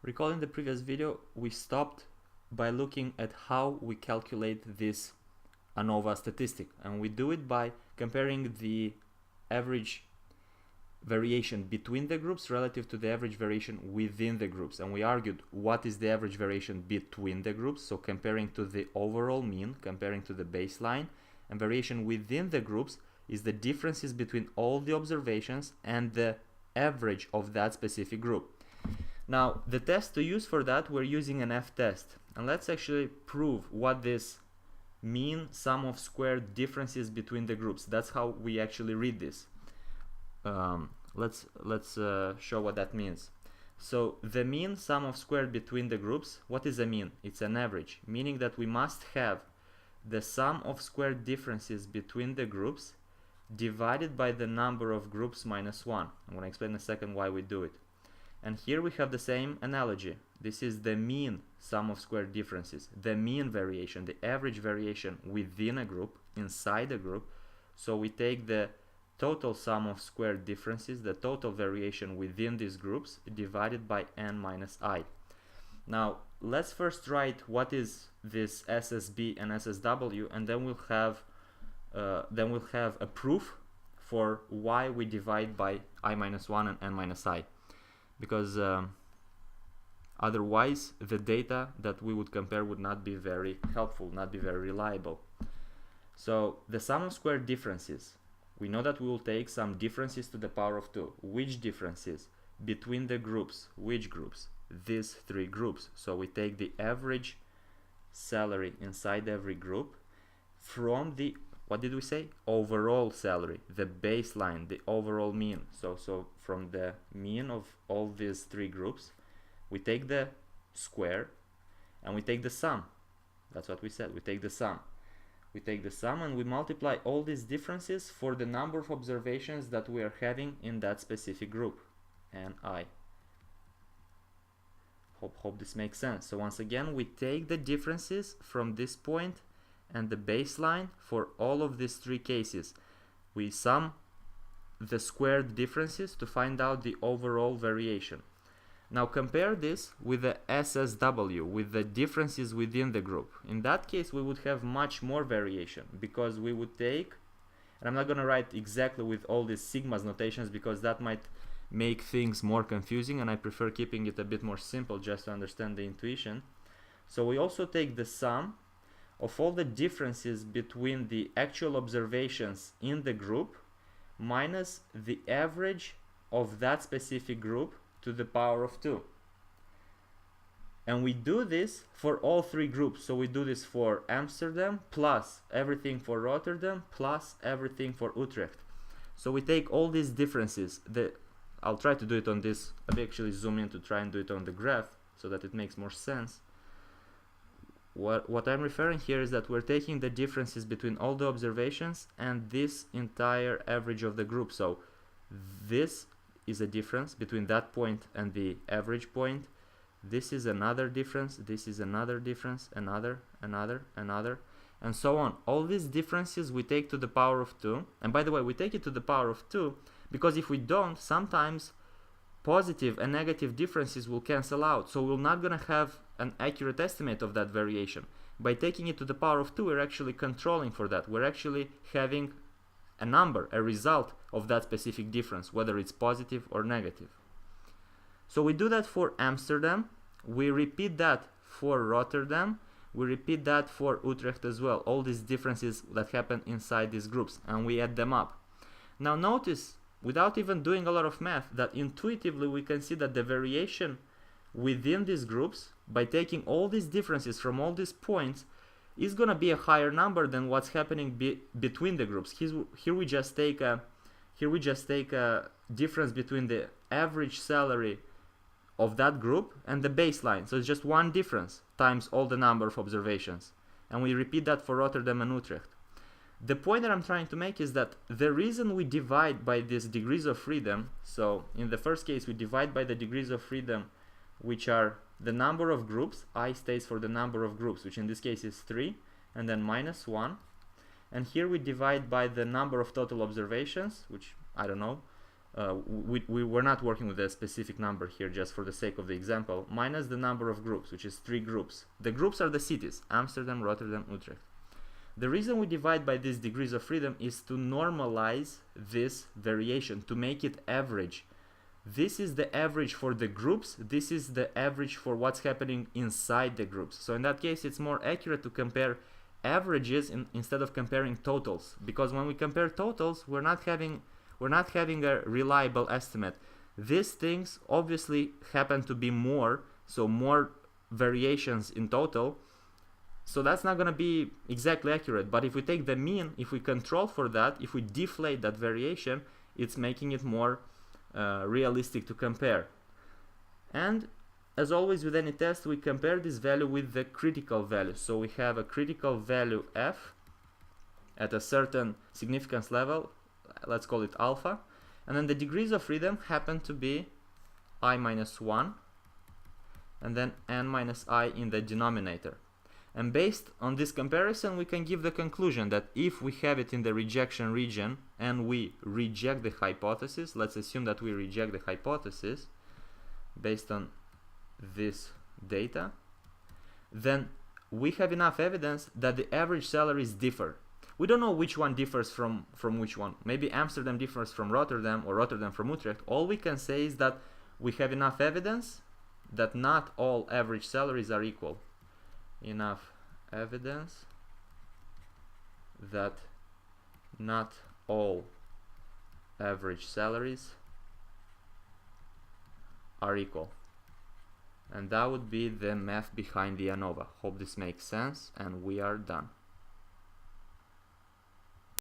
Recalling the previous video, we stopped by looking at how we calculate this Anova statistic, and we do it by comparing the average variation between the groups relative to the average variation within the groups. And we argued what is the average variation between the groups, so comparing to the overall mean, comparing to the baseline, and variation within the groups is the differences between all the observations and the average of that specific group. Now, the test to use for that, we're using an F-test, and let's actually prove what this mean sum of squared differences between the groups. That's how we actually read this. Let's show what that means. So the mean sum of squared between the groups, what is a mean? It's an average, meaning that we must have the sum of squared differences between the groups divided by the number of groups minus 1. I'm going to explain in a second why we do it. And here we have the same analogy. This is the mean sum of squared differences, the mean variation, the average variation within a group, inside a group. So we take the total sum of squared differences, the total variation within these groups, divided by n minus I. Now, let's first write what is this SSB and SSW, and then we'll have a proof for why we divide by I minus 1 and n minus I. Because otherwise the data that we would compare would not be very helpful, not be very reliable. So the sum of squared differences, we know that we will take some differences to the power of 2. Which differences? Between the groups. Which groups? These three groups. So we take the average salary inside every group from the, what did we say? Overall salary, the baseline, the overall mean. So from the mean of all these three groups, we take the square and we take the sum. That's what we said, we take the sum. We take the sum and we multiply all these differences for the number of observations that we are having in that specific group, Ni. Hope this makes sense. So once again, we take the differences from this point and the baseline for all of these three cases. We sum the squared differences to find out the overall variation. Now compare this with the SSW, with the differences within the group. In that case, we would have much more variation, because we would take, and I'm not going to write exactly with all these sigmas notations because that might make things more confusing, and I prefer keeping it a bit more simple just to understand the intuition. So we also take the sum of all the differences between the actual observations in the group minus the average of that specific group to the power of 2. And we do this for all three groups. So we do this for Amsterdam plus everything for Rotterdam plus everything for Utrecht. So we take all these differences. I'll try to do it on this. I'll actually zoom in to try and do it on the graph so that it makes more sense. What I'm referring here is that we're taking the differences between all the observations and this entire average of the group. So this is a difference between that point and the average point. This is another difference, this is another difference, another, and so on. All these differences we take to the power of 2. And by the way, we take it to the power of 2 because if we don't, sometimes positive and negative differences will cancel out. So we're not going to have an accurate estimate of that variation. By taking it to the power of 2, we're actually controlling for that. We're actually having a number, a result of that specific difference, whether it's positive or negative. So we do that for Amsterdam, we repeat that for Rotterdam, we repeat that for Utrecht as well, all these differences that happen inside these groups, and we add them up. Now notice, without even doing a lot of math, that intuitively we can see that the variation within these groups, by taking all these differences from all these points, is going to be a higher number than what's happening between the groups. Here we just take a difference between the average salary of that group and the baseline. So it's just one difference times all the number of observations. And we repeat that for Rotterdam and Utrecht. The point that I'm trying to make is that the reason we divide by these degrees of freedom, so in the first case we divide by the degrees of freedom, which are the number of groups, I stays for the number of groups, which in this case is 3, and then minus 1. And here we divide by the number of total observations, which, I don't know, we were not working with a specific number here just for the sake of the example, minus the number of groups, which is 3 groups. The groups are the cities, Amsterdam, Rotterdam, Utrecht. The reason we divide by these degrees of freedom is to normalize this variation, to make it average. This is the average for the groups, this is the average for what's happening inside the groups. So in that case, it's more accurate to compare averages instead of comparing totals, because when we compare totals, we're not having a reliable estimate. These things obviously happen to be more, so more variations in total, so that's not going to be exactly accurate. But if we take the mean, if we control for that, if we deflate that variation, it's making it more realistic to compare. And as always with any test, we compare this value with the critical value. So we have a critical value f at a certain significance level, let's call it alpha, and then the degrees of freedom happen to be I minus 1 and then n minus I in the denominator. And based on this comparison, we can give the conclusion that if we have it in the rejection region and we reject the hypothesis, let's assume that we reject the hypothesis based on this data, then we have enough evidence that the average salaries differ. We don't know which one differs from which one. Maybe Amsterdam differs from Rotterdam or Rotterdam from Utrecht. All we can say is that we have enough evidence that not all average salaries are equal. Enough evidence that not all average salaries are equal. And that would be the math behind the ANOVA. Hope this makes sense, and we are done.